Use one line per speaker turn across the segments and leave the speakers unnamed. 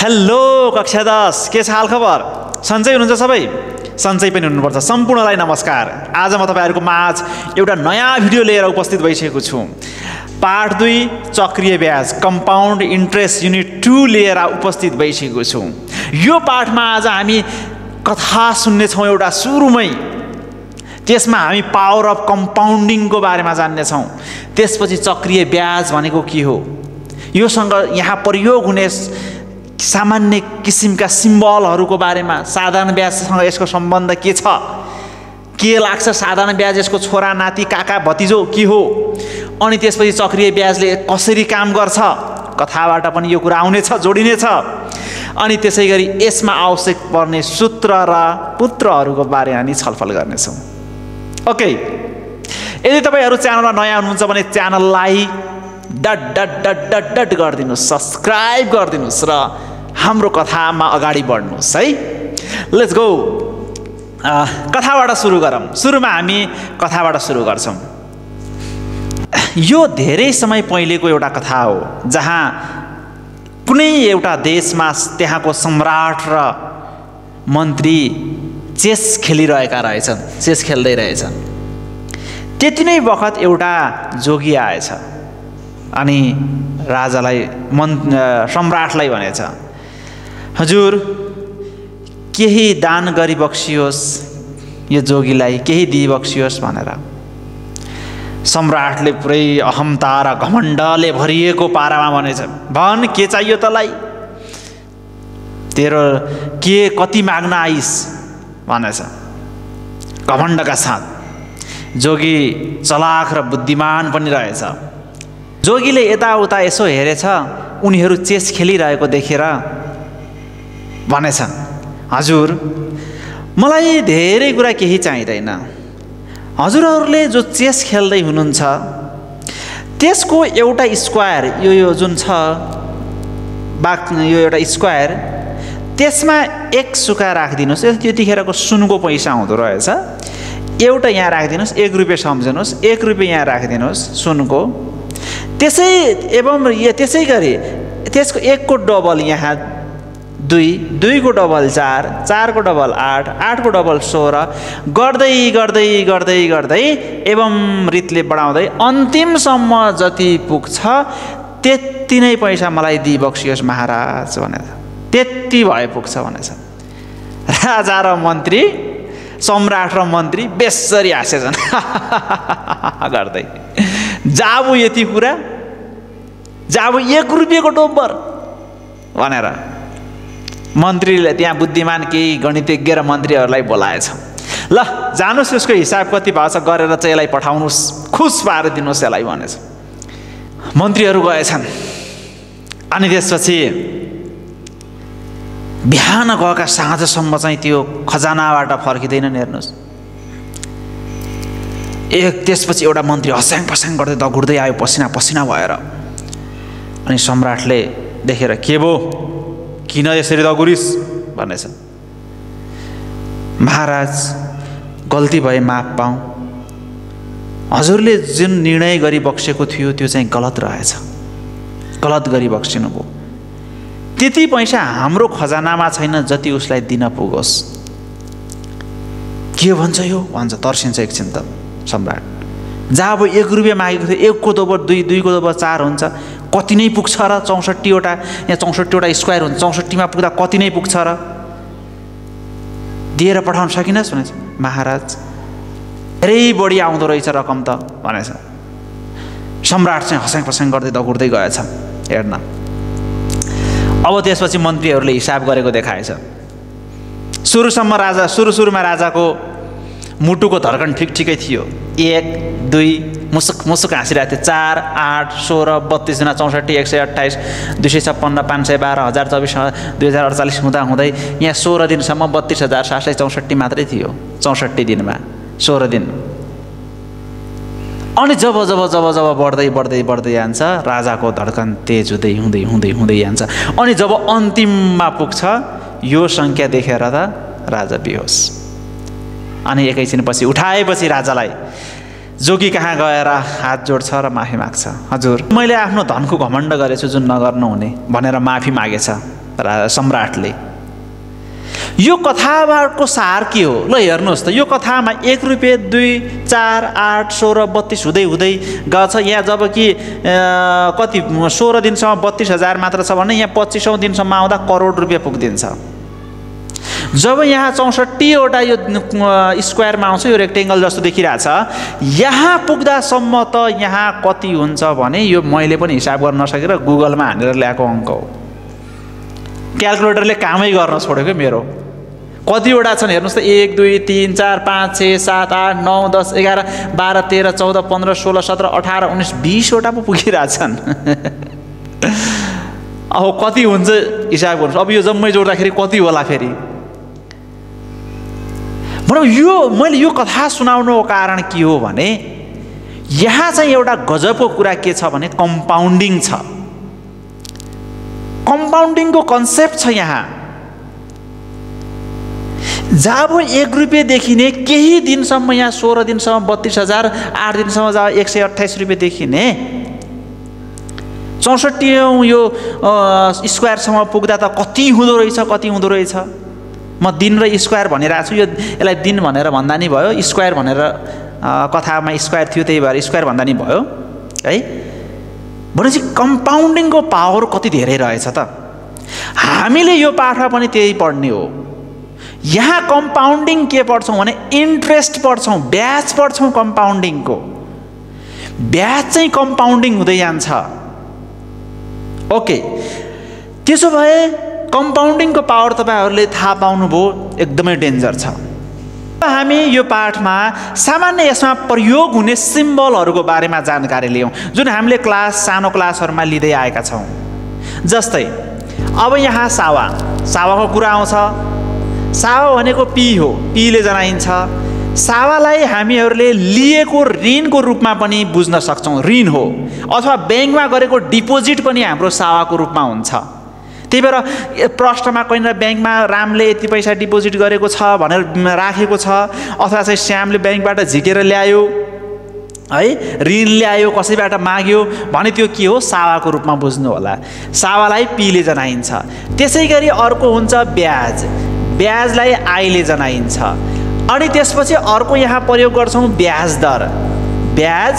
Hello कक्षा 10 के छ हाल खबर? सन्चै हुनुहुन्छ सबै? सन्चै पनि हुनुपर्छ। सम्पूर्णलाई नमस्कार। आज म तपाईहरुको माझ एउटा नयाँ भिडियो लिएर उपस्थित भइसकेको छु। पार्ट 2 चक्रीय ब्याज कम्पाउन्ड इन्ट्रेस्ट युनिट 2 लिएर उपस्थित भइसकेको छु। यो पाठमा आज हामी कथा सुन्ने छौं एउटा सुरुमै। त्यसमा हामी पावर अफ कम्पाउन्डिङको बारेमा जान्ने छौं। त्यसपछि चक्रीय ब्याज भनेको के हो, योसँग यहाँ प्रयोग हुने सामान्य किसिमका सिम्बलहरूको बारेमा, साधारण ब्याजसँग यसको सम्बन्ध के छ, के लाग्छ साधारण ब्याज, यसको छोरा नाति काका भतिजो के हो, अनि त्यसपछि चक्रीय ब्याजले कसरी काम गर्छ, कथाबाट पनि यो कुरा आउनेछ, जोडिनेछ। अनि त्यसैगरी यसमा आवश्यक पर्ने सूत्र र पुत्रहरूको बारेमा हामी छलफल गर्नेछौँ। ओके, यदि तपाईहरु च्यानलमा नयाँ हुनुहुन्छ भने च्यानललाई डट गरिदिनुस्, सब्स्क्राइब गरिदिनुस् र हाम्रो कथामा अगाडि बढ्नुस् है। Let's go. कथाबाट सुरु गरौँ। सुरुमा हामी कथाबाट सुरु गर्छौँ। यो धेरै समय पहिलेको एउटा कथा हो जहाँ कुनै एउटा देशमा त्यहाँको सम्राट र मन्त्री चेस खेलिरहेका रहेछन्, चेस खेल्दै रहेछन्। त्यति नै बखत एउटा जोगी आएछ अनि राजालाई सम्राटलाई भनेछ, हजुर केही दान गरी बक्सियोस्, यो जोगीलाई केही दिई बक्सियोस् भनेर। सम्राटले पुरै अहमता र घमण्डले भरिएको पारामा भनेछ, भन के चाहियो तँलाई, तेरो के कति माग्न आइस भनेछ घमण्डका साथ। जोगी चलाख र बुद्धिमान पनि रहेछ। जोगीले यताउता यसो हेरेछ, उनीहरू चेस खेलिरहेको देखेर भनेछ, हजुर मलाई धेरै कुरा केही चाहिँदैन, हजुरहरूले जो चेस खेल्दै हुनुहुन्छ त्यसको एउटा स्क्वायर, यो जुन छ यो एउटा स्क्वायर, त्यसमा एक सुका राखिदिनुहोस्। त्यतिखेरको सुनको पैसा हुँदो रहेछ, एउटा यहाँ राखिदिनुहोस्, 1 रुपियाँ सम्झिनुहोस्, 1 रुपियाँ यहाँ राखिदिनुहोस् सुनको। त्यसै एवं त्यसै गरी त्यसको 1 को डबल यहाँ 2, 2 को डबल 4, 4 को डबल 8, 8 को डबल 16 गर्दै गर्दै गर्दै गर्दै एवं रीतले बढाउँदै अन्तिमसम्म जति पुग्छ त्यति नै पैसा मलाई दिई बक्सियोस् महाराज भनेर। त्यति भए पुग्छ भनेछ। राजा र मन्त्री, सम्राट र मन्त्री बेसरी हाँसेछन् गर्दै, जाबु यति कुरा, जाबु 1 रुपियाँको डोब्बर भनेर। मन्त्रीले त्यहाँ बुद्धिमान केही गणितज्ञ र मन्त्रीहरूलाई बोलाएछ, ल जानुस् यसको हिसाब कति भएको छ गरेर चाहिँ यसलाई पठाउनुहोस्, खुस पारिदिनुहोस् यसलाई भनेछ। मन्त्रीहरू गएछन्। अनि त्यसपछि बिहान गएका साँझसम्म चाहिँ त्यो खजानाबाट फर्किँदैनन् हेर्नुहोस्। त्यसपछि एउटा मन्त्री हस्याङ पस्याङ गर्दै दगुर्दै आयो पसिना पसिना भएर। अनि सम्राटले देखेर, के भो किन यसरी दगुरिस भनेछ। महाराज गल्ती भए माफ पाऊँ, हजुरले जुन निर्णय गरी बक्सेको थियो त्यो चाहिँ गलत रहेछ, गलत गरी बक्सिनु भयो। त्यति पैसा हाम्रो खजानामा छैन जति उसलाई दिन पुगोस्। के भन्छ यो भन्छ, तर्सिन्छ एकछिन त सम्राट। जहाँ अब 1 रुपियाँ मागेको थियो, 1 को दोबर 2, 2 को दोबर 4 हुन्छ, कति नै पुग्छ र 64वटा, यहाँ 64वटा स्क्वायर हुन्छ, 64मा पुग्दा कति नै पुग्छ र, दिएर पठाउन सकिनस् भनेछ। महाराज धेरै बढी आउँदो रहेछ रकम त भनेछ। सम्राट चाहिँ हस्याङ पस्याङ गर्दै दगुर्दै गएछ हेर्न। अब त्यसपछि मन्त्रीहरूले हिसाब गरेको देखाएछ। सुरुमा राजाको मुटुको धड्कन ठिकै थियो। 1, 2 मुसुक मुसुक हाँसिरहेको थियो। 4, 8, 16, 32, 64, 128, 256, 512, 1024, 2048 हुँदा हुँदै यहाँ 16 दिनसम्म 32,764 मात्रै थियो। 64 दिनमा 16 दिन। अनि जब जब जब जब बढ्दै बढ्दै बढ्दै जान्छ, राजाको धड्कन तेज हुँदै हुँदै हुँदै हुँदै जान्छ। अनि जब अन्तिममा पुग्छ यो सङ्ख्या देखेर त राजा बेहोस। अनि एकैछिनपछि उठाएपछि राजालाई जोगी कहाँ गएर हात जोड्छ र माफी माग्छ। हजुर मैले आफ्नो धनको घमण्ड गरेछु जुन नगर्नु हुने भनेर माफी मागेछ। सम्राटले। यो कथाको सार के हो? ल हेर्नुहोस् त, यो कथामा 1 रुपियाँ 2 4 8 16 32 हुँदै हुँदै गछ। यहाँ जब कि कति 16 दिनसम्म 32,000 मात्र छ भने यहाँ 25औं दिनसम्म आउँदा करोड रुपियाँ पुग्दिन्छ। जब यहाँ 64वटा यो स्क्वायरमा आउँछ, यो रेक्टेङ्गल जस्तो देखिरहेछ, यहाँ पुग्दासम्म त यहाँ कति हुन्छ भने यो मैले पनि हिसाब गर्न नसकेर गुगलमा हानेर ल्याएको अङ्क हो। क्यालकुलेटरले कामै गर्न छोडेको मेरो। कतिवटा छन् हेर्नुहोस् त, 1 2 3 4 5 6 7 8 9 10 11 12 13 14 15 16 17 18 19 20वटा पो पुगिरहेछन्। अब कति हुन्छ हिसाब गर्नुहोस्। अब यो जम्मै जोड्दाखेरि कति होला फेरि? मैले यो कथा सुनाउनुको कारण के हो भने यहाँ चाहिँ एउटा गजबको कुरा के छ भने कम्पाउन्डिङ छ। कम्पाउन्डिङको कन्सेप्ट छ यहाँ। जब 1 रुपियाँदेखि नै केही दिनसम्म यहाँ 16 दिनसम्म 32,000, 8 दिनसम्म जब 128 रुपियाँदेखि नै 64औं यो स्क्वायरसम्म पुग्दा त कति हुँदो रहेछ। म दिन र स्क्वायर भनिरहेको छु, यसलाई दिन भनेर भन्दा नि भयो, स्क्वायर भनेर कथामा स्क्वायर थियो त्यही भएर स्क्वायर भन्दा नि भयो है। भनेपछि कम्पाउन्डिङको पावर कति धेरै रहेछ त। हामीले यो पाठमा पनि त्यही पढ्ने हो। यहाँ कम्पाउन्डिङ के पढ्छौँ भने इन्ट्रेस्ट पढ्छौँ, ब्याज पढ्छौँ। कम्पाउन्डिङको ब्याज चाहिँ कम्पाउन्डिङ हुँदै जान्छ। ओके, त्यसो भए कम्पाउन्डिङको पावर तपाईहरूले थाहा पाउनुभयो, एकदमै डेन्जर छ। हामी यो पाठमा सामान्य यसमा प्रयोग हुने सिम्बलहरूको बारेमा जानकारी लियौँ, जुन हामीले सानो क्लासहरूमा लिँदै आएका छौँ। जस्तै अब यहाँ सावाको कुरा आउँछ। सावा भनेको पी हो, पीले जनाइन्छ। सावालाई हामीहरूले लिएको ऋणको रूपमा पनि बुझ्न सक्छौँ, ऋण हो। अथवा ब्याङ्कमा गरेको डिपोजिट पनि हाम्रो सावाको रूपमा हुन्छ। त्यही भएर प्रश्नमा कहीँ ब्याङ्कमा रामले यति पैसा डिपोजिट गरेको छ भनेर राखेको छ, अथवा चाहिँ श्यामले ब्याङ्कबाट झिकेर ल्यायो है, ऋण ल्यायो, कसैबाट माग्यो भने त्यो के हो? सावाको रूपमा बुझ्नु होला। सावालाई पीले जनाइन्छ। त्यसै गरी अर्को हुन्छ ब्याज, ब्याजलाई आईले जनाइन्छ। अनि त्यसपछि अर्को यहाँ प्रयोग गर्छौँ ब्याज दर, ब्याज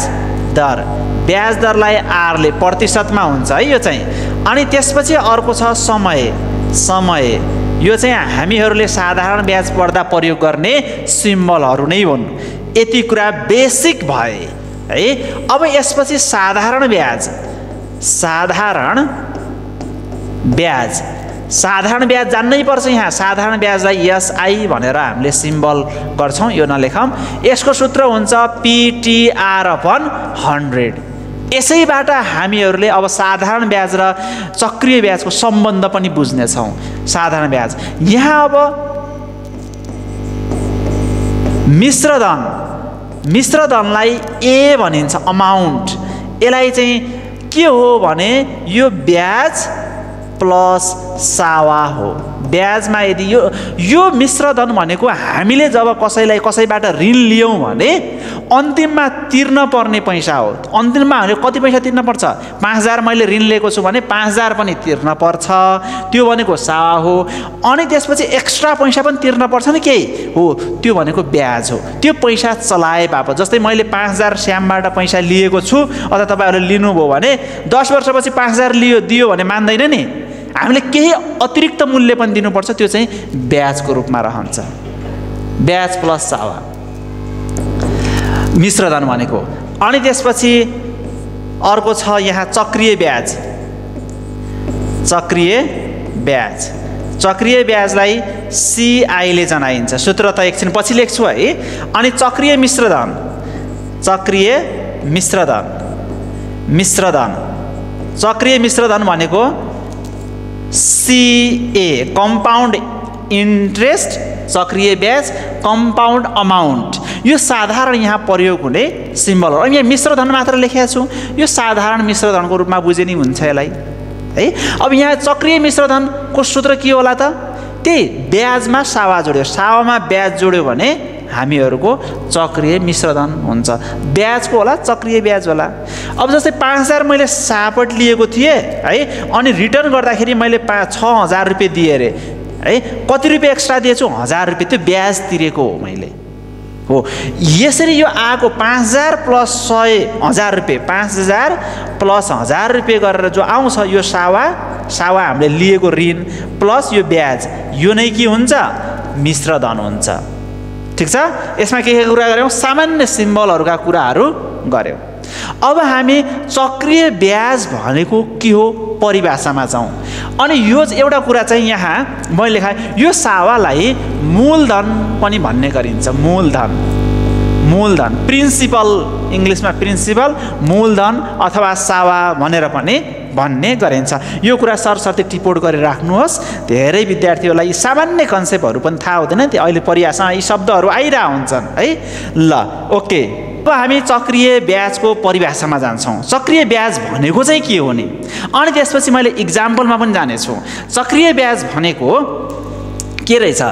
दर, ब्याज दरलाई आरले प्रतिशतमा हुन्छ है यो चाहिँ। अनि त्यसपछि अर्को छ समय, समय यो चाहिँ हामीहरूले साधारण ब्याज पढ्दा प्रयोग गर्ने सिम्बलहरू नै हुन्। यति कुरा बेसिक भए है। अब यसपछि साधारण ब्याज, साधारण ब्याज, साधारण ब्याज जान्नै पर्छ। यहाँ साधारण ब्याजलाई एसआई भनेर हामीले सिम्बल गर्छौँ, यो नलेखौँ। यसको सूत्र हुन्छ PTR/100। यसैबाट हामीहरूले अब साधारण ब्याज र चक्रिय ब्याजको सम्बन्ध पनि बुझ्नेछौँ। साधारण ब्याज यहाँ अब मिश्रधन, मिश्रधनलाई ए भनिन्छ, अमाउन्ट। यसलाई चाहिँ के हो भने यो ब्याज प्लस सावा हो। ब्याजमा यदि यो मिश्रधन भनेको हामीले जब कसैबाट ऋण लियौँ भने अन्तिममा तिर्न पर्ने पैसा हो। अन्तिममा हामीले कति पैसा तिर्न पर्छ? 5,000 मैले ऋण लिएको छु भने 5,000 पनि तिर्न पर्छ, त्यो भनेको सावा हो। अनि त्यसपछि एक्स्ट्रा पैसा पनि तिर्न पर्छ नि केही हो, त्यो भनेको ब्याज हो। त्यो पैसा चलाए बापत, जस्तै मैले 5,000 श्यामबाट पैसा लिएको छु, अथवा तपाईँहरूले लिनुभयो भने 10 वर्षपछि 5,000 दियो भने मान्दैन नि, हामीले केही अतिरिक्त मूल्य पनि दिनुपर्छ, त्यो चाहिँ ब्याजको रूपमा रहन्छ। ब्याज प्लस सावा मिश्रधन भनेको। अनि त्यसपछि अर्को छ यहाँ चक्रिय ब्याज, चक्रिय ब्याज, चक्रिय ब्याजलाई सीआईले जनाइन्छ। सूत्र त एकछिन पछि लेख्छु है। अनि चक्रिय मिश्रधन, चक्रिय मिश्रधन, मिश्रधन, चक्रिय मिश्रधन भनेको सीए कम्पाउन्ड इन्ट्रेस्ट, चक्रिय ब्याज कम्पाउन्ड अमाउन्ट। यो साधारण यहाँ प्रयोग हुने सिम्बल हो। यहाँ मिश्रधन मात्र लेखेको छु, यो साधारण मिश्रधनको रूपमा बुझे नि हुन्छ यसलाई है। अब यहाँ चक्रिय मिश्रधनको सूत्र के होला त? त्यही ब्याजमा सावा जोड्यो, सावामा ब्याज जोड्यो भने हामीहरूको चक्रिय मिश्रधन हुन्छ। ब्याजको होला चक्रिय ब्याज होला। अब जस्तै 5000 मैले सापट लिएको थिएँ है, अनि रिटर्न गर्दाखेरि मैले 6000 रुपियाँ दिएँ अरे है, कति रुपियाँ एक्स्ट्रा दिएछु? 1000 रुपियाँ। त्यो ब्याज तिरेको हो मैले हो। यसरी यो आएको 5000 प्लस 100 1000 रुपियाँ, 5000 प्लस 1000 रुपियाँ गरेर जो आउँछ यो सावा हामीले लिएको ऋण प्लस यो ब्याज, यो नै के हुन्छ? मिश्रधन हुन्छ। ठिक छ। यसमा के कुरा गऱ्यौँ? सामान्य सिम्बलहरूका कुराहरू गऱ्यौँ। अब हामी चक्रिय ब्याज भनेको के हो परिभाषामा जाउँ। अनि यो एउटा कुरा चाहिँ यहाँ मैले लेखाएँ, यो सावालाई मूलधन पनि भन्ने गरिन्छ। मूलधन प्रिन्सिपल, इङ्ग्लिसमा प्रिन्सिपल, मूलधन अथवा सावा भनेर पनि भन्ने गरिन्छ। यो कुरा सरसर्ती टिपोट गरेर राख्नुहोस्। धेरै विद्यार्थीहरूलाई सामान्य कन्सेप्टहरू पनि थाहा हुँदैन, त्यो अहिले परिभाषामा यी शब्दहरू आइरहेको हुन्छन् है। ल ओके, अब हामी चक्रिय ब्याजको परिभाषामा जान्छौँ। चक्रिय ब्याज भनेको चाहिँ के हो नि? अनि त्यसपछि मैले इक्जाम्पलमा पनि जानेछु। चक्रिय ब्याज भनेको के रहेछ?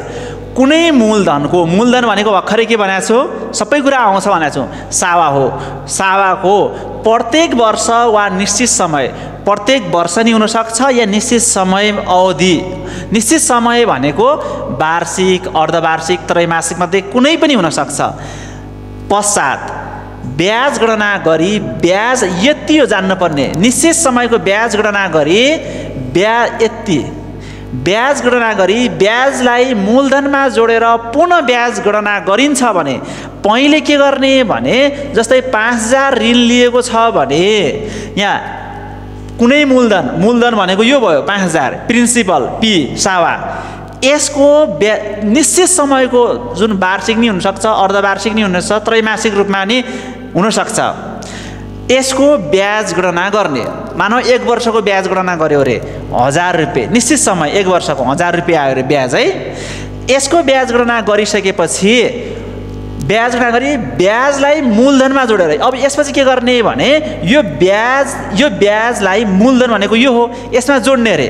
कुनै मूलधनको, मूलधन भनेको भर्खरै के भनेको छु? सबै कुरा आउँछ भनेको छु। सावा हो। सावाको प्रत्येक वर्ष वा निश्चित समय, प्रत्येक वर्ष नि हुनसक्छ या निश्चित समय अवधि। निश्चित समय भनेको वार्षिक, अर्धवार्षिक, त्रैमासिक मध्ये कुनै पनि हुनसक्छ। पश्चात ब्याज गणना गरी, ब्याज यति हो जान्नुपर्ने, निश्चित समयको ब्याज गणना गरी ब्याज गणना गरी ब्याजलाई मूलधनमा जोडेर पुनः ब्याज गणना गरिन्छ भने पहिले के गर्ने भने, जस्तै 5000 ऋण लिएको छ भने यहाँ कुनै मूलधन भनेको यो भयो 5000, प्रिन्सिपल पी सावा, यसको निश्चित समयको जुन वार्षिक नि हुनसक्छ, अर्धवार्षिक नि हुनसक्छ, त्रैमासिक रूपमा नि हुनसक्छ, यसको ब्याज गणना गर्ने। मानव 1 वर्षको ब्याज गणना गर्यो अरे 1000 रुपियाँ, निश्चित समय 1 वर्षको 1000 रुपियाँ आयो अरे ब्याज है। यसको ब्याज गणना गरिसकेपछि ब्याज गणना गरी ब्याजलाई मूलधनमा जोडेर, अब यसपछि के गर्ने भने यो ब्याजलाई मूलधन भनेको यो हो, यसमा जोड्ने अरे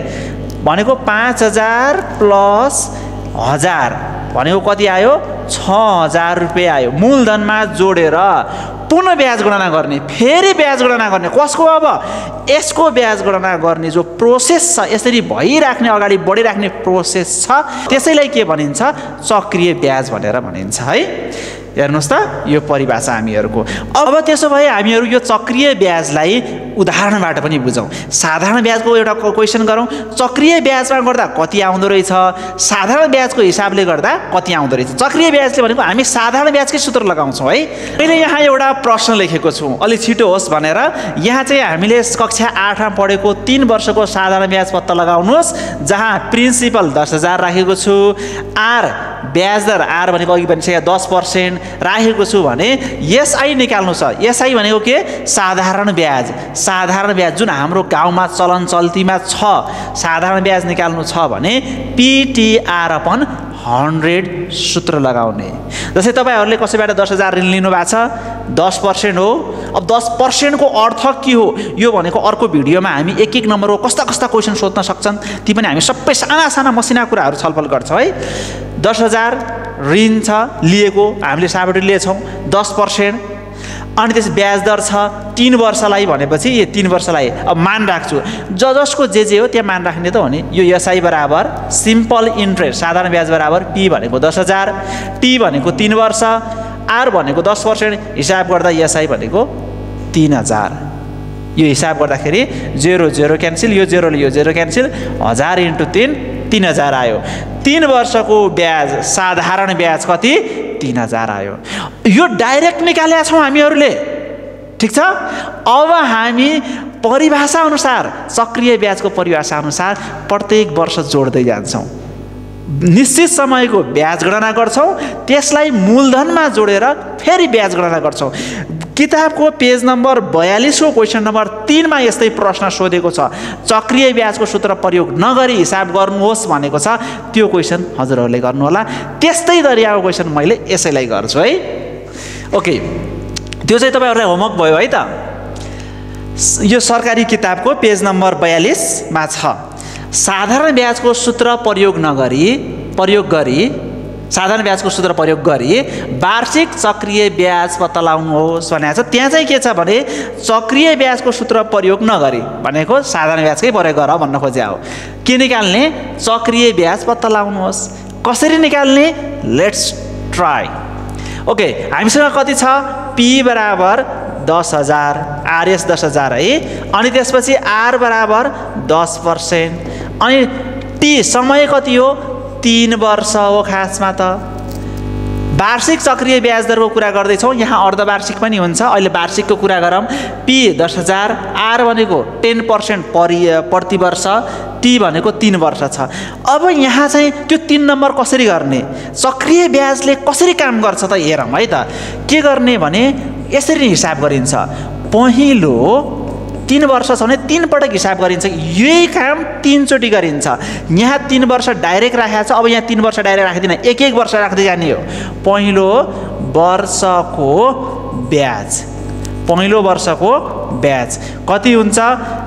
भनेको 5000 प्लस 1000 भनेको कति आयो? 6000 रुपियाँ आयो। मूलधनमा जोडेर पुनः ब्याज गणना गर्ने, फेरि ब्याज गणना गर्ने। कसको? अब यसको ब्याज गणना गर्ने जो प्रोसेस छ, यसरी भइराख्ने, अगाडि बढिराख्ने प्रोसेस छ, त्यसैलाई के भनिन्छ? चक्रिय ब्याज भनेर भनिन्छ है। हेर्नुहोस् त, यो परिभाषा हामीहरूको। अब त्यसो भए हामीहरू यो चक्रिय ब्याजलाई उदाहरणबाट पनि बुझौँ। साधारण ब्याजको एउटा क्वेसन गरौँ। चक्रिय ब्याजमा गर्दा कति आउँदो रहेछ, साधारण ब्याजको हिसाबले गर्दा कति आउँदो रहेछ। चक्रिय ब्याजले भनेको हामी साधारण ब्याजकै सूत्र लगाउँछौँ है। मैले यहाँ एउटा प्रश्न लेखेको छु, अलि छिटो होस् भनेर। यहाँ चाहिँ हामीले कक्षा 8मा पढेको 3 वर्षको साधारण ब्याज पत्ता लगाउनुहोस्, जहाँ प्रिन्सिपल 10,000 राखेको छु, आर ब्याज दर, आर भनेको अघि पनि 10% राखेको छु भने एसआई निकाल्नु छ। एसआई भनेको के? साधारण ब्याज। साधारण ब्याज जुन हाम्रो गाउँमा चलन चल्तीमा छ, साधारण ब्याज निकाल्नु छ भने पिटिआर अपन 100 सूत्र लगाउने। जस्तै तपाईँहरूले कसैबाट 10,000 ऋण लिनुभएको छ, 10% हो। अब 10% को अर्थ के हो? यो भनेको अर्को भिडियोमा हामी एक नम्बरको कस्ता क्वेसन सोध्न सक्छन्, ती पनि हामी सबै साना मसिना कुराहरू छलफल गर्छौँ है। 10,000 ऋण छ लिएको, हामीले साबेटी लिएछौँ 10%, अनि त्यस ब्याज दर छ 3 वर्षलाई भनेपछि यो 3 वर्षलाई अब मान राख्छु, जसको जे हो त्यहाँ मान राख्ने त हो नि। यो एसआई बराबर सिम्पल इन्ट्रेस्ट, साधारण ब्याज बराबर पी भनेको 10,000, टी भनेको 3 वर्ष, आर भनेको 10%, हिसाब गर्दा एसआई भनेको 3000। यो हिसाब गर्दाखेरि 0 क्यान्सिल, यो 0 क्यान्सिल, 1000 × 3 3000 आयो। 3 वर्षको ब्याज, साधारण ब्याज कति? 3000 आयो। यो डाइरेक्ट निकालेका छौँ हामीहरूले, ठिक छ। अब हामी परिभाषा अनुसार, चक्रिय ब्याजको परिभाषा अनुसार प्रत्येक वर्ष जोड्दै जान्छौँ। निश्चित समयको ब्याज गणना गर्छौँ, त्यसलाई मूलधनमा जोडेर फेरि ब्याज गणना गर्छौँ। किताबको पेज नम्बर 42 को क्वेसन नम्बर 3 मा यस्तै प्रश्न सोधेको छ, चक्रिय ब्याजको सूत्र प्रयोग नगरी हिसाब गर्नुहोस् भनेको छ। त्यो क्वेसन हजुरहरूले गर्नुहोला। त्यस्तै दरियाको क्वेसन मैले यसैलाई गर्छु है। ओके, त्यो चाहिँ तपाईँहरूलाई होमवर्क भयो है त। यो सरकारी किताबको पेज नम्बर 42 मा छ। साधारण ब्याजको सूत्र प्रयोग गरी साधारण ब्याजको सूत्र प्रयोग गरी वार्षिक चक्रीय ब्याज पत्ता लगाउनुहोस् भनेको छ। त्यहाँ चाहिँ के छ भने चक्रीय ब्याजको सूत्र प्रयोग नगरी भनेको साधारण ब्याजकै प्रयोग गर भन्न खोज्या हो। के निकाल्ने? चक्रीय ब्याज पत्ता लगाउनुहोस्। कसरी निकाल्ने? Let's try. ओके, हामीसँग कति छ? पी बराबर 10,000, आरएस 10,000 है। अनि त्यसपछि आर बराबर 10%। अनि टी समय कति हो? 3 वर्ष हो खासमा त। वार्षिक चक्रीय ब्याज दरको कुरा गर्दैछौँ, यहाँ अर्धवार्षिक पनि हुन्छ। अहिले वार्षिकको कुरा गरौँ। पी 10,000, आर भनेको 10% प्रति वर्ष, टी भनेको 3 वर्ष छ। अब यहाँ चाहिँ त्यो 3 नम्बर कसरी गर्ने? चक्रीय ब्याजले कसरी काम गर्छ त हेरौँ है त। के गर्ने भने यसरी हिसाब गरिन्छ। पहिलो 3 वर्ष छ भने 3 पटक हिसाब गरिन्छ। यही काम 3 चोटि गरिन्छ। यहाँ 3 वर्ष डाइरेक्ट राखेको छ। अब यहाँ 3 वर्ष डाइरेक्ट राख्दिन, एक वर्ष राख्दै जाने हो। पहिलो वर्षको ब्याज, पहिलो वर्षको ब्याज कति हुन्छ?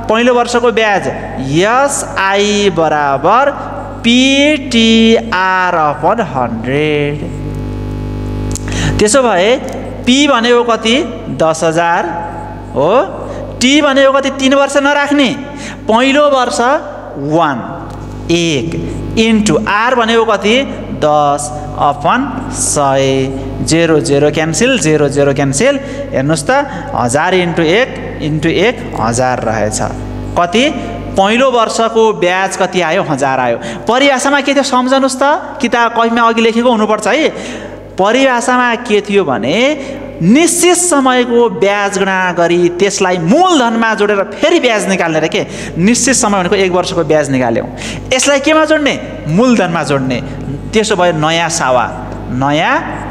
पहिलो वर्षको ब्याज एसआई बराबर पिटिआर अपन 100। त्यसो भए पी भनेको कति? 10,000 हो। टी भनेको कति? 3 वर्ष नराख्ने। पहिलो वर्ष 1 इन्टु आर भनेको कति? 10/100। 0 0 क्यान्सिल, 0 0 क्यान्सिल। हेर्नुहोस् त 1000 इन्टु 1 1000 रहेछ। कति? पहिलो वर्षको ब्याज कति आयो? 1000 आयो। परिभाषामा के थियो सम्झनुहोस् त, किताब कहीमा अघि लेखेको हुनुपर्छ है। परिभाषामा के थियो भने निश्चित समयको ब्याज गणना गरी त्यसलाई मूलधनमा जोडेर फेरि ब्याज निकाल्ने रे। के निश्चित समय भनेको 1 वर्षको ब्याज निकाल्यौँ, यसलाई केमा जोड्ने? मूलधनमा जोड्ने। त्यसो भए नयाँ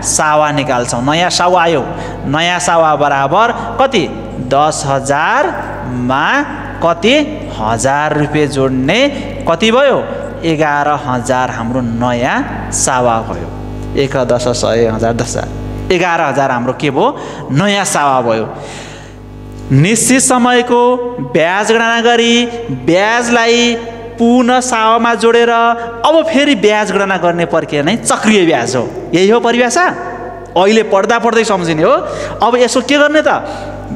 सावा निकाल्छौँ। नयाँ सावा आयो। नयाँ सावा बराबर कति? 10,000 मा कति? 1000 रुपियाँ जोड्ने। कति भयो? 11,000 हाम्रो नयाँ सावा भयो। 1 10 100 1000 10,000 11,000 हाम्रो के भयो? नयाँ सावा भयो। निश्चित समयको ब्याज गणना गरी ब्याजलाई पुनः सावामा जोडेर अब फेरि ब्याज गणना गर्ने प्रक्रिया नै चक्रीय ब्याज हो। यही हो परिभाषा। अहिले पढ्दै सम्झिने हो। अब यसो के गर्ने त?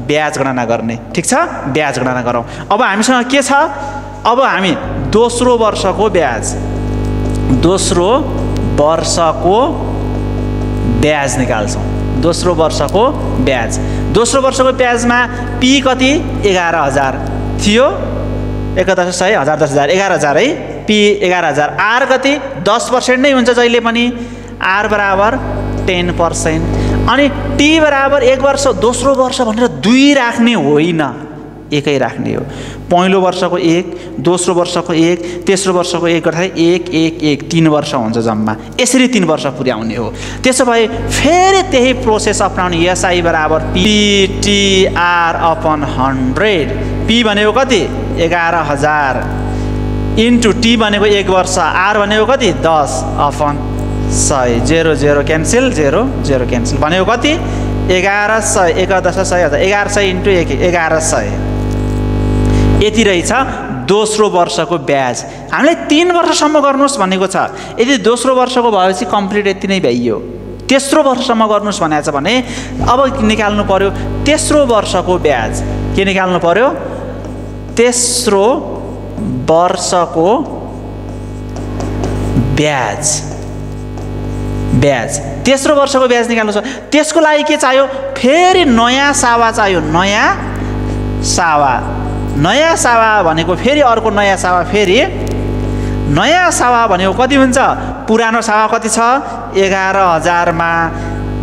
ब्याज गणना गर्ने। ठिक छ, ब्याज गणना गरौँ। अब हामीसँग के छ? अब हामी दोस्रो वर्षको ब्याज निकाल्छौँ। दोस्रो वर्षको ब्याजमा पी कति? 11,000 थियो। 1 10 100 1000 10,000 11,000 है। पी 11,000। आर कति? 10% नै हुन्छ जहिले पनि। आर बराबर 10%। अनि टी बराबर 1 वर्ष। दोस्रो वर्ष भनेर 2 राख्ने होइन, 1 राख्ने हो। पहिलो वर्षको 1, दोस्रो वर्षको 1, तेस्रो वर्षको 1 गर्दाखेरि 1 1 1 3 वर्ष हुन्छ जम्मा। यसरी 3 वर्ष पुर्याउने हो। त्यसो भए फेरि त्यही प्रोसेस अपनाउने। एसआई बराबर पिटिआर अपन 100। पी भनेको कति? 11,000 इन्टु टी भनेको 1 वर्ष, आर भनेको कति? 10/100। 0 0 क्यान्सिल, 0 0 क्यान्सिल। भनेको कति? 1100। 1 10 100 1100 इन्टु 1 1100। यति रहेछ दोस्रो वर्षको ब्याज। हामीले 3 वर्षसम्म गर्नुहोस् भनेको छ। यदि दोस्रो वर्षको भएपछि कम्प्लिट यति नै भइयो। तेस्रो वर्षसम्म गर्नुहोस् भनेको छ भने अब निकाल्नु पर्यो तेस्रो वर्षको ब्याज। के निकाल्नु पर्यो? तेस्रो वर्षको ब्याज। तेस्रो वर्षको ब्याज निकाल्नु छ। त्यसको लागि के चाहियो? फेरि नयाँ सावा चाहियो। नयाँ सावा भनेको फेरि अर्को नयाँ सावा। फेरि नयाँ सावा भनेको कति हुन्छ? पुरानो सावा कति छ? 11,000 मा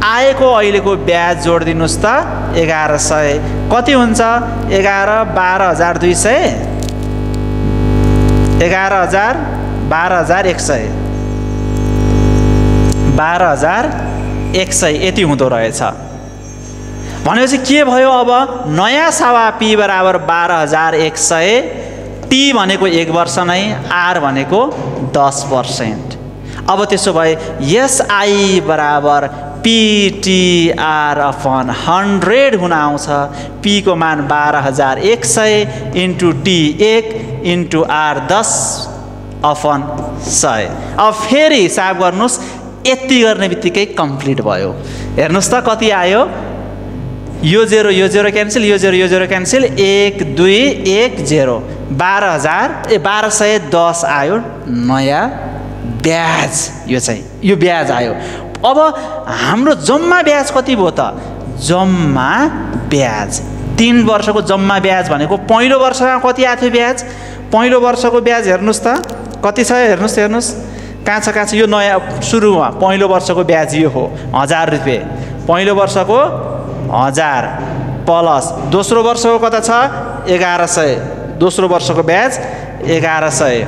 आएको अहिलेको ब्याज जोडिदिनुहोस् त 1100। कति हुन्छ? 11 12,200 11,000 12,100 12,100 यति हुँदो रहेछ। भनेपछि के भयो? अब नयाँ सावा पी बराबर 12,100। टी भनेको 1 वर्ष नै, आर भनेको 10%। अब त्यसो भए एसआई बराबर पिटिआर अपन 100 हुन आउँछ। पी को मान 12,100 इन्टु टी 1 इन्टु आर 10/100। अब फेरि हिसाब गर्नुहोस् यति गर्ने बित्तिकै कम्प्लिट भयो। हेर्नुहोस् त कति आयो, यो 0 क्यान्सल, यो 0 क्यान्सल, 1 2 1 0, 1210 आयो नयाँ ब्याज। यो चाहिँ यो ब्याज आयो। अब हाम्रो जम्मा ब्याज कति भयो त? जम्मा ब्याज 3 वर्षको जम्मा ब्याज भनेको पहिलो वर्षमा कति आएको थियो ब्याज? पहिलो वर्षको ब्याज हेर्नुहोस् त कति छ, हेर्नुहोस् कहाँ छ यो नयाँ सुरुमा पहिलो वर्षको ब्याज यो हो 1000 रुपियाँ। पहिलो वर्षको 1000 प्लस दोस्रो वर्षको कता छ 1100, दोस्रो वर्षको ब्याज 1100,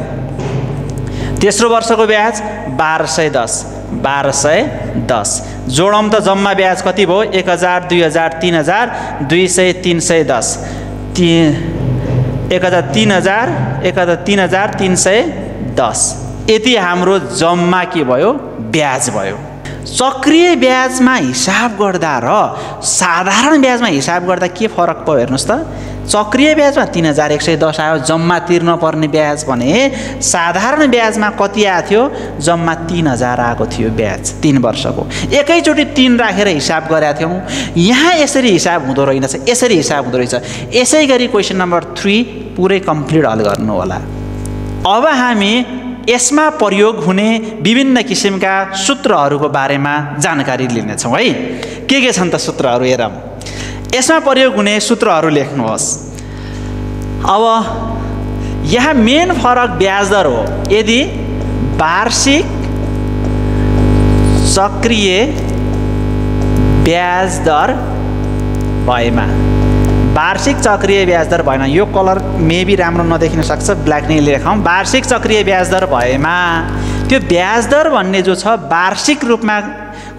तेस्रो वर्षको ब्याज 1210 जोडौँ त जम्मा ब्याज कति भयो? 1000 2000 3000 200 310 1310 यति हाम्रो जम्मा के भयो? ब्याज भयो। चक्रिय ब्याजमा हिसाब गर्दा र साधारण ब्याजमा हिसाब गर्दा के फरक भयो हेर्नुहोस् त। चक्रिय ब्याजमा 3110 आयो जम्मा तिर्न पर्ने ब्याज भने साधारण ब्याजमा कति आएको थियो? जम्मा 3000 आएको थियो ब्याज 3 वर्षको। एकैचोटि 3 राखेर हिसाब गरेका थियौँ। यहाँ यसरी हिसाब हुँदो रहेछ, यसरी हिसाब हुँदो रहेछ। यसै गरी क्वेसन नम्बर 3 पुरै कम्प्लिट हल गर्नु होला। अब हामी यसमा प्रयोग हुने विभिन्न किसिमका सूत्रहरूको बारेमा जानकारी लिनेछौँ है। के छन् त सूत्रहरू हेरौँ। यसमा प्रयोग हुने सूत्रहरू लेख्नुहोस्। अब यहाँ मेन फरक ब्याज दर हो। यदि वार्षिक चक्रिय ब्याज दर भएमा, वार्षिक चक्रिय ब्याज दर भएन, यो कलर मेबी राम्रो नदेखिन सक्छ, ब्ल्याक नै लेखौँ। वार्षिक चक्रिय ब्याज दर भएमा त्यो ब्याज दर भन्ने जो छ वार्षिक रूपमा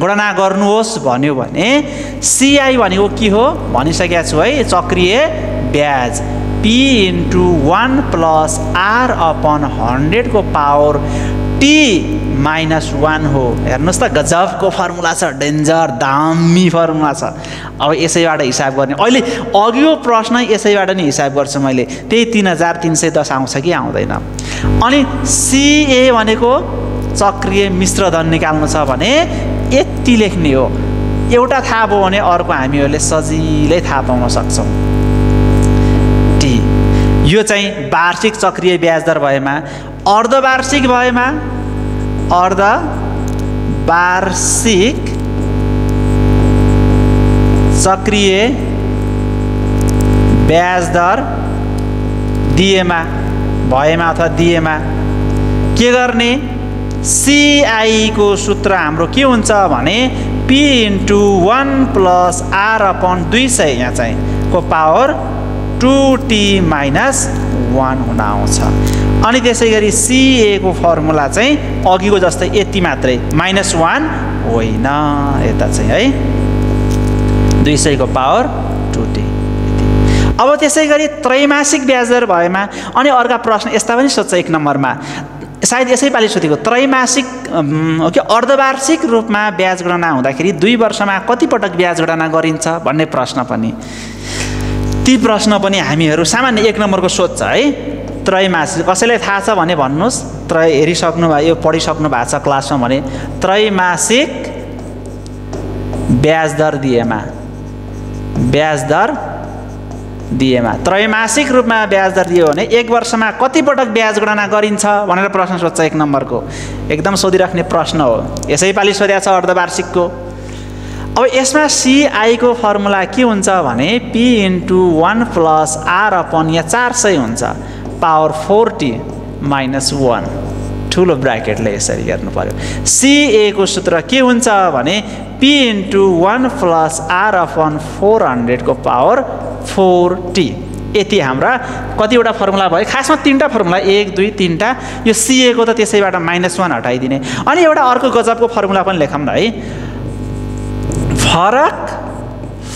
गणना गर्नुहोस् भन्यो भने CI भनेको के हो भनिसकेको छु है। चक्रिय ब्याज P × 1 + R/100 को पावर T - 1 हो। हेर्नुहोस् त गजबको फर्मुला छ, डेन्जर दामी फर्मुला छ। अब यसैबाट हिसाब गर्ने। अहिले अघिल्लो प्रश्न यसैबाट नि हिसाब गर्छु मैले। त्यही 3310 आउँछ कि आउँदैन। अनि CA भनेको चक्रिय मिश्र धन निकाल्नु छ भने यति लेख्ने हो। एउटा थाहा भयो भने अर्को हामीहरूले सजिलै थाहा पाउन सक्छौँ। टी यो चाहिँ वार्षिक चक्रिय ब्याज दर भएमा। अर्धवार्षिक भएमा अर्धवार्षिक चक्रिय ब्याज दर दिएमा भएमा अथवा दिएमा के गर्ने? CI को सूत्र हाम्रो के हुन्छ भने P × 1 + R/200 यहाँ चाहिँ को पावर 2T - 1 हुन आउँछ। अनि त्यसै गरी CA को फर्मुला चाहिँ अघिको जस्तै यति मात्रै, -1 होइन, यता चाहिँ है 200 को पावर 2T। अब त्यसै गरी त्रैमासिक ब्याज दर भएमा अनि अर्का प्रश्न यस्ता पनि सोध्छ 1 नम्बरमा, सायद यसै पालि सोधेको। त्रैमासिक अर्धवार्षिक रूपमा ब्याज गणना हुँदाखेरि 2 वर्षमा कति पटक ब्याज गणना गरिन्छ भन्ने प्रश्न पनि, ती प्रश्न पनि हामीहरू सामान्य 1 नम्बरको सोध्छ है। त्रैमासिक कसैलाई थाहा छ भने भन्नुहोस्। हेरिसक्नु भयो, यो पढिसक्नु भएको छ क्लासमा भने त्रैमासिक ब्याज दर दिएमा त्रैमासिक रूपमा ब्याज दर दियो भने 1 वर्षमा कति पटक ब्याज गणना गरिन्छ भनेर प्रश्न सोध्छ 1 नम्बरको। एकदम सोधिराख्ने प्रश्न हो। यसै पालि सोधेको छ अर्धवार्षिकको। अब यसमा CI को फर्मुला के हुन्छ भने P × 1 + R/, यहाँ 400 हुन्छ, पावर 4T - 1, ठुलो ब्राकेटले यसरी हेर्नु पर्यो। CA को सूत्र के हुन्छ भने P × 1 + R/, 400 को पावर 4T। यति हाम्रा कतिवटा फर्मुला भयो? खासमा 3टा फर्मुला, 1 2 3टा। यो CA को त त्यसैबाट -1 हटाइदिने। अनि एउटा अर्को गजबको फर्मुला पनि लेखौँ न है।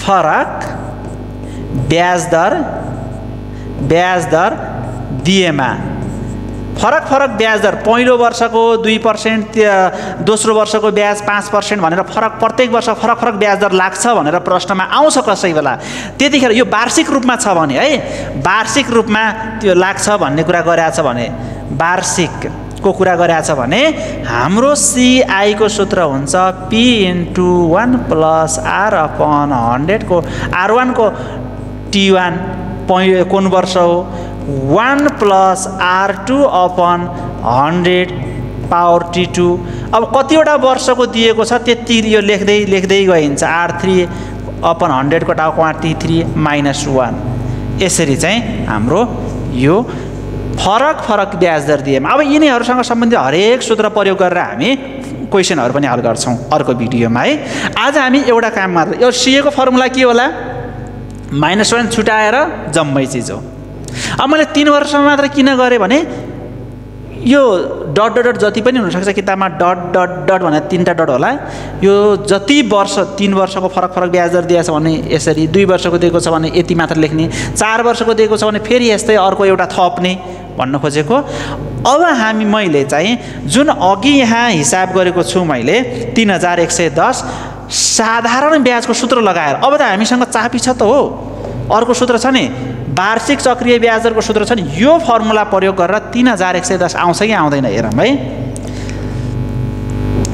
फरक ब्याज दर दिएमा फरक ब्याज दर, पहिलो वर्षको 2%, दोस्रो वर्षको ब्याज 5% भनेर प्रत्येक वर्ष फरक ब्याज दर लाग्छ भनेर प्रश्नमा आउँछ कसै बेला। त्यतिखेर यो वार्षिक रूपमा छ भने है, वार्षिक रूपमा त्यो लाग्छ भन्ने कुरा गरेको छ भने वार्षिक को कुरा गरेको छ भने हाम्रो CI को सूत्र हुन्छ P * 1 + R/100 को R1 को T1 कुन वर्ष हो 1 + R2/100 पावर T2। अब कतिवटा वर्षको दिएको छ त्यति यो लेख्दै गइन्छ R3/100 को टाउकोमा T3 - 1। यसरी चाहिँ हाम्रो यो फरक ब्याज दर दिएमा। अब यिनीहरूसँग सम्बन्धित हरेक सूत्र प्रयोग गरेर हामी क्वेशनहरू पनि हल गर्छौं अर्को भिडियोमा है। आज हामी एउटा काम मात्र, यो CA को फर्मुला के होला -1 छुटाएर जम्मै चीज हो। अब मैले 3 वर्षमा मात्र किन गरे भने यो डट डट जति पनि हुन सक्छ किताबमा डट भनेर 3टा डट होला। यो जति वर्ष 3 वर्षको फरक ब्याज दर दिएको छ भने यसरी, 2 वर्षको दिएको छ भने यति मात्र लेख्ने, 4 वर्षको दिएको छ भने फेरि यस्तै अर्को एउटा थप्ने भन्न खोजेको। अब मैले चाहिँ जुन अघि यहाँ हिसाब गरेको छु मैले 3110 साधारण ब्याजको सूत्र लगाएर, अब त हामीसँग चापी छ त हो, अर्को सूत्र छ नि वार्षिक चक्रीय ब्याज दरको सूत्र छ नि, यो फर्मुला प्रयोग गरेर 3110 आउँछ कि आउँदैन हेरौँ है।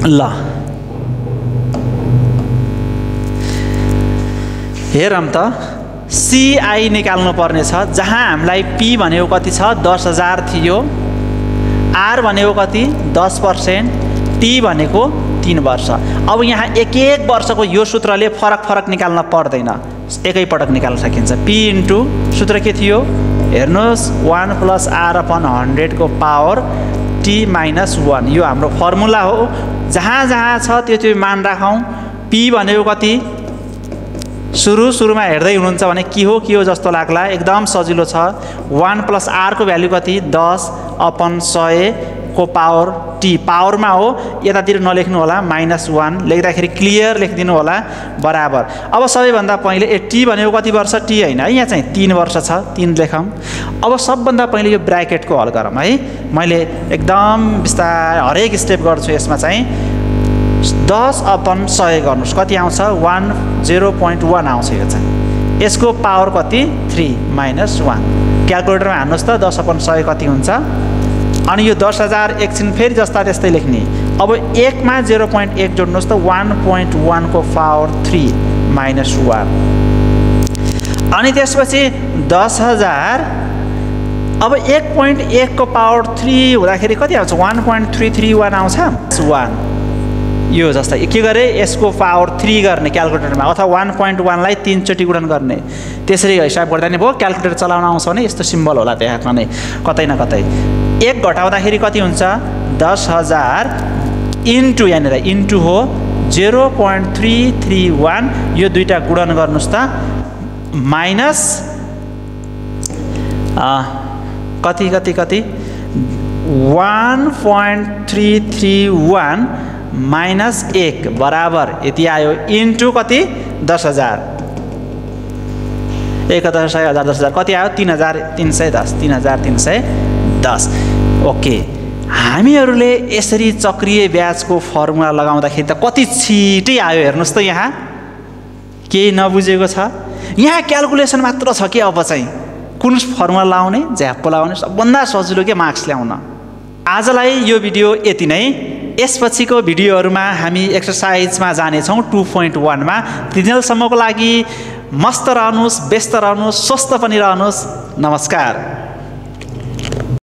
ल हेरौँ त CI निकाल्नु पर्ने छ, जहाँ हामीलाई P भनेको कति छ 10,000 थियो, R भनेको कति 10%, T भनेको 3 वर्ष। अब यहाँ एक वर्षको यो सूत्रले फरक निकाल्न पर्दैन, एकै पटक निकाल्न सकिन्छ। P * सूत्र के थियो हेर्नुहोस् 1 + R/100 को पावर T - 1। यो हाम्रो फर्मुला हो, जहाँ छ त्यो मान राखौं। P भनेको कति सुरुमा हेर्दै हुनुहुन्छ भने के हो जस्तो लाग्ला, एकदम सजिलो छ। 1 + R को भ्यालु कति 10/100 को पावर T, पावरमा हो यतातिर नलेख्नु होला -1, लेख्दाखेरि क्लियर लेखिदिनु होला बराबर। अब सबैभन्दा पहिले T भनेको कति वर्ष T हैन है, यहाँ चाहिँ 3 वर्ष छ, 3 लेखौँ। अब सबभन्दा पहिले यो ब्र्याकेटको हल गरौँ है। मैले एकदम बिस्तारै हरेक स्टेप गर्छु। यसमा चाहिँ 10/100 गर्नुस् कति आउँछ 0.1 आउँछ। यो चाहिँ यसको पावर कति 3 - 1। क्याल्कुलेटरमा हान्नुस् त 10/100 कति हुन्छ। अनि यो 10,000 एकछिन फेरि जस्ता त्यस्तै लेख्ने। अब 1 मा 0.1 जोड्नुस् त 1.1 को पावर 3 - 1। अनि त्यसपछि 10,000 अब 1.1 को पावर 3 हुँदाखेरि कति आउँछ 1.331 आउँछ 1। यो जस्तै के गरे यसको पावर 3 गर्ने क्याल्कुलेटरमा, अथवा 1.1 लाई 3 चोटि गुणन गर्ने। त्यसरी हिसाब गर्दा नि भयो। क्याल्कुलेटर चलाउन आउँछ भने यस्तो सिम्बल होला त्यहाँ नै कतै न कतै। 1 घटाउँदाखेरि कति हुन्छ 10,000 इन्टु, यहाँनिर इन्टु हो 0.331। यो दुईटा गुणन गर्नुस् त माइनस कति 1.331 माइनस 1 बराबर यति आयो, इन्टु कति 10,000। 10,000 कति आयो 3,310 3,310। ओके, हामीहरूले यसरी चक्रीय ब्याजको फर्मुला लगाउँदाखेरि त कति छिटै आयो हेर्नुस् त। यहाँ केही नबुझेको छ, यहाँ क्याल्कुलेसन मात्र छ कि अब चाहिँ कुन फर्मुला लाउने झ्याप्पो लाउने सबभन्दा सजिलो के मार्क्स ल्याउन। आजलाई यो भिडियो यति नै। यसपछिको भिडियोहरूमा हामी एक्सरसाइजमा जानेछौँ 2.1 मा। तिनीहरूसम्मको लागि मस्त रहनुहोस्, व्यस्त रहनुहोस्, स्वस्थ पनि रहनुहोस्। नमस्कार।